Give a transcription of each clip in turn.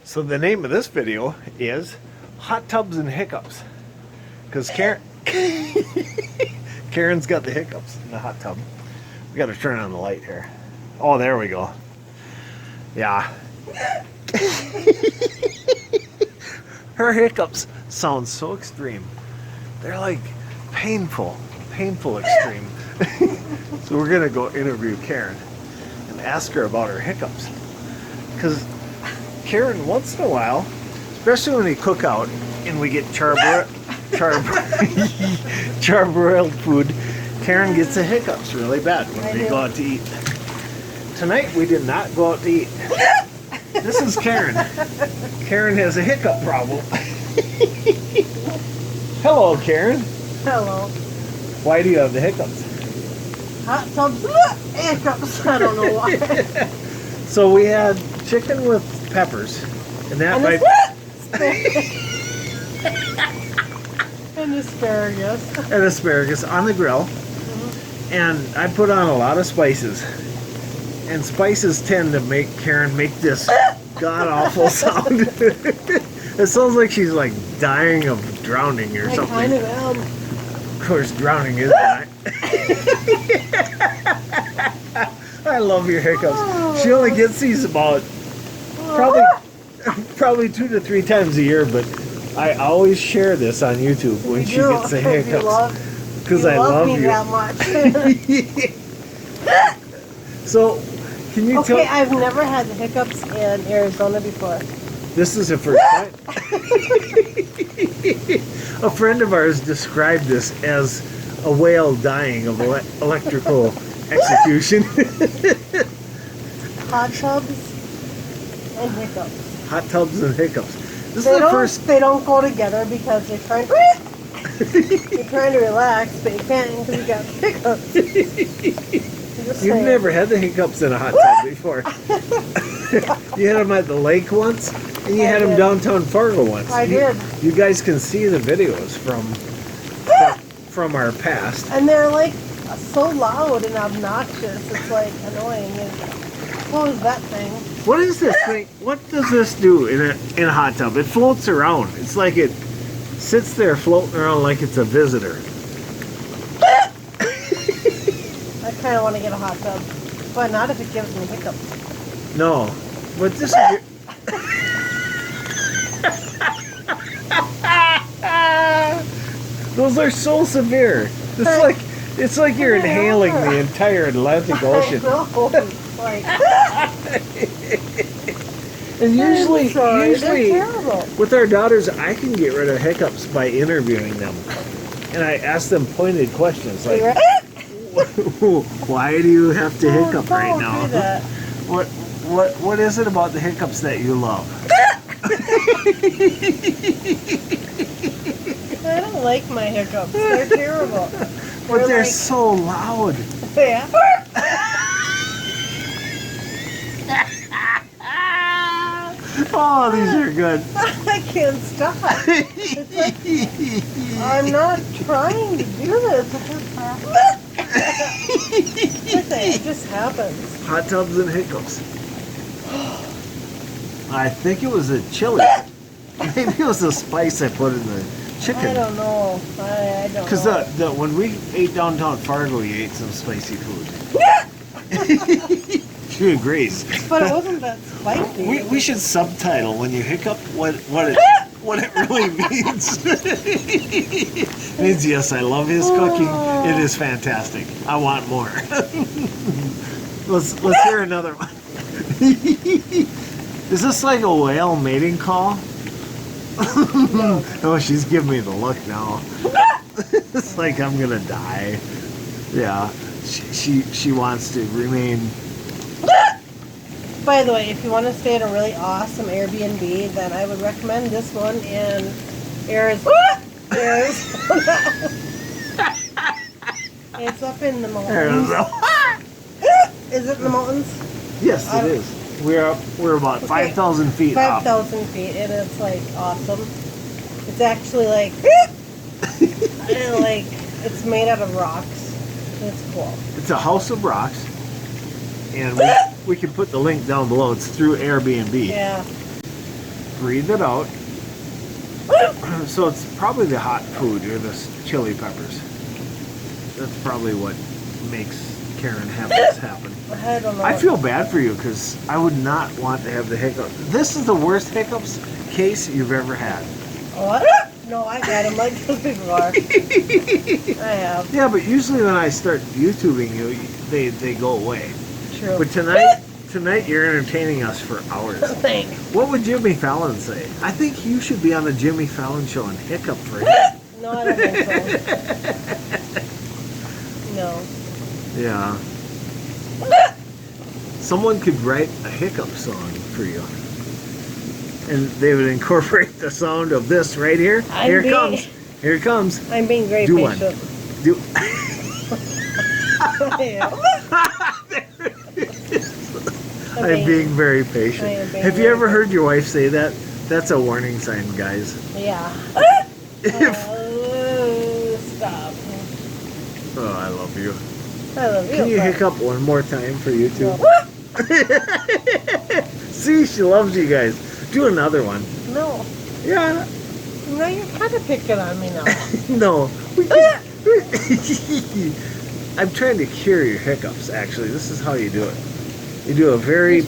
So the name of this video is Hot Tubs and Hiccups. Because Karen's got the hiccups in the hot tub. We got to turn on the light here. Oh, there we go. Yeah. Her hiccups sound so extreme. They're like painful extreme. So we're going to go interview Karen and ask her about her hiccups. Because Karen, once in a while, especially when we cook out and we get charbroiled food, Karen gets the hiccups really bad when we go out to eat. Tonight we did not go out to eat. This is Karen. Karen has a hiccup problem. Hello, Karen. Hello. Why do you have the hiccups? Hot tubs, hiccups. I don't know why. So we had chicken with peppers, and that and might. And asparagus. And asparagus on the grill. And I put on a lot of spices. And spices tend to make Karen make this god-awful sound. It sounds like she's like dying of drowning or something. I kind of am. Of course, drowning is not. I love your hiccups. She only gets these about probably 2 to 3 times a year, but I always share this on YouTube when she gets the hiccups. Because I love me you. that much. So, can you tell? Okay, I've never had the hiccups in Arizona before. This is the first time. A friend of ours described this as a whale dying of electrical execution. Hot tubs and hiccups. Hot tubs and hiccups. This They is the first. They don't go together because they're trying to relax, but you can't because you got hiccups. You've never had the hiccups in a hot tub before. You had them at the lake once, and you had them downtown Fargo once. I did. You guys can see the videos from our past. And they're like so loud and obnoxious. It's like annoying. And what was that thing? What is this thing? What does this do in a hot tub? It floats around. It's like it sits there floating around like it's a visitor. I kind of want to get a hot tub, but not if it gives me hiccups. No, but this is. Those are so severe. It's like you're inhaling the entire Atlantic Ocean. I know. Like, and usually terrible. with our daughters, I can get rid of hiccups by interviewing them, and I ask them pointed questions like, "Why do you have to hiccup right now? What is it about the hiccups that you love?" I don't like my hiccups. They're terrible. But they're so loud. Yeah. Oh, these are good. I can't stop. It's like, I'm not trying to do this. It just happens. Hot tubs and hiccups. I think it was a chili. Maybe it was the spice I put in the chicken. I don't know. I don't know. Because when we ate downtown Fargo, you ate some spicy food. She agrees. But it wasn't that spicy. We should subtitle when you hiccup what it really means. It means, yes, I love his cooking. It is fantastic. I want more. Let's hear another one. Is this like a whale mating call? No. Oh, she's giving me the look now. It's like I'm gonna die. Yeah, she wants to remain. By the way, if you want to stay at a really awesome Airbnb, then I would recommend this one in Arizona. It's up in the mountains. Is it in the mountains? Yes, it is. We're about 5,000 feet up. 5,000 feet, and it's like awesome. It's actually like, it's made out of rocks. It's cool. It's a house of rocks, and we can put the link down below. It's through Airbnb. Yeah. breathe it out. So it's probably the hot food or the chili peppers. That's probably what makes Karen have this happen. I don't know. I feel bad for you because I would not want to have the hiccups. This is the worst hiccups case you've ever had. What? No, I've had them like this before. I have. Yeah, but usually when I start YouTubing you, they go away. True. But tonight you're entertaining us for hours. Thanks. What would Jimmy Fallon say? I think you should be on the Jimmy Fallon show and hiccup for him. No, I don't think so. No. Yeah. Someone could write a hiccup song for you. And they would incorporate the sound of this right here. Here it comes. Here it comes. I'm being very Do patient. one. Do. I'm being very patient. Have you ever heard your wife say that? That's a warning sign, guys. Yeah. Stop. Oh, I love you. I love you. Can you but- hiccup one more time for YouTube? See, she loves you guys. Do another one. No. Yeah. No, you're kind of picking on me now. No. I'm trying to cure your hiccups, actually. This is how you do it. You do a very...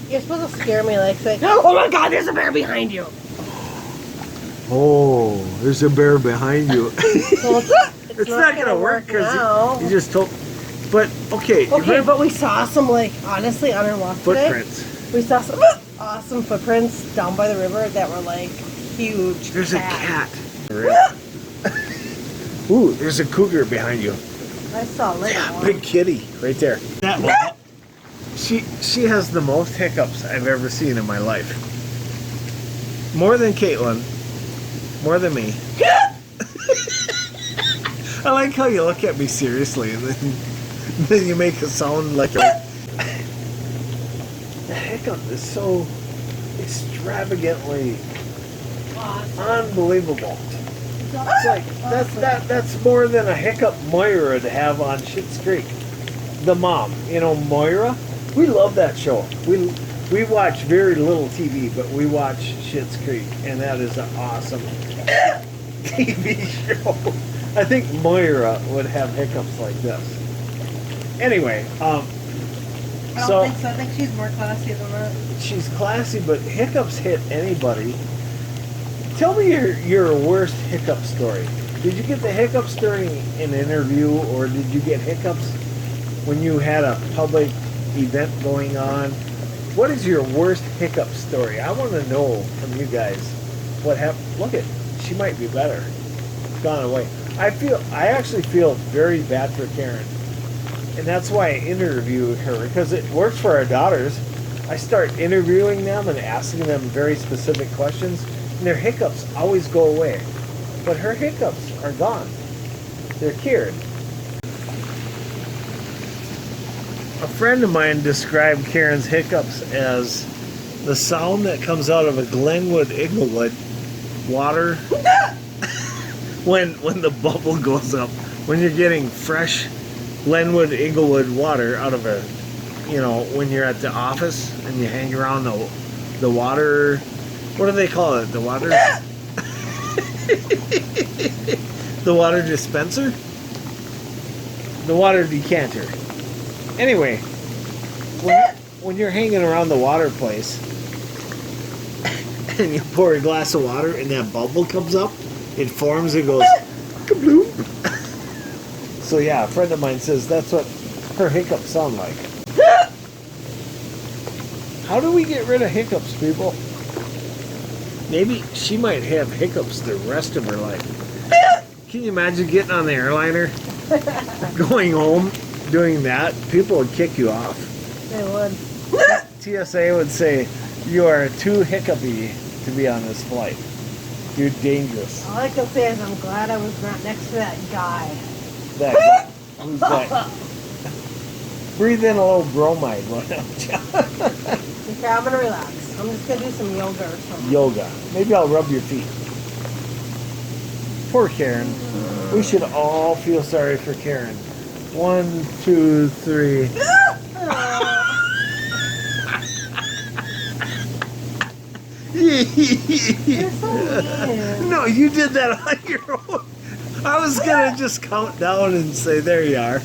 You're supposed to scare me like saying, oh my god, there's a bear behind you. Oh, there's a bear behind you. Well, It's not going to work now. because you just told... But, okay. Okay, but we saw some, like, honestly, on our walk today, footprints. we saw some awesome footprints down by the river that were, like, huge. There's a cat. Ooh, there's a cougar behind you. I saw a little one. Big kitty right there. That one. She has the most hiccups I've ever seen in my life. More than Caitlin. More than me. I like how you look at me seriously and then you make a sound like a... The hiccup is so extravagantly unbelievable. It's like that's more than a hiccup Moira would have on Schitt's Creek. The mom, Moira. We love that show. We watch very little TV, but we watch Schitt's Creek, and that is an awesome TV show. I think Moira would have hiccups like this. Anyway, I don't think so. I think she's more classy than that. She's classy, but hiccups hit anybody. Tell me your worst hiccup story. Did you get the hiccups during an interview, or did you get hiccups when you had a public event going on? What is your worst hiccup story? I want to know from you guys what happened. Look at, she might be better. It's gone away. I actually feel very bad for Karen. And that's why I interview her, because it works for our daughters. I start interviewing them and asking them very specific questions, and their hiccups always go away. But her hiccups are gone. They're cured. A friend of mine described Karen's hiccups as the sound that comes out of a Glenwood Inglewood water when the bubble goes up. When you're getting fresh Glenwood Inglewood water out of a, when you're at the office and you hang around the water, what do they call it? The water? The water dispenser? The water decanter. Anyway, when you're hanging around the water place and you pour a glass of water and that bubble comes up, it forms and goes kabloop. So yeah, a friend of mine says that's what her hiccups sound like. How do we get rid of hiccups, people? Maybe she might have hiccups the rest of her life. Can you imagine getting on the airliner, going home, doing that? People would kick you off. They would. TSA would say, you are too hiccupy to be on this flight. You're dangerous. All I can say is I'm glad I was not next to that guy. That guy. Who's that? Breathe in a little bromide. Okay, I'm going to relax. I'm just going to do some yoga or something. Yoga. Maybe I'll rub your feet. Poor Karen. We should all feel sorry for Karen. 1, 2, 3. You're so mean. No, you did that on your own. I was gonna just count down and say, there you are.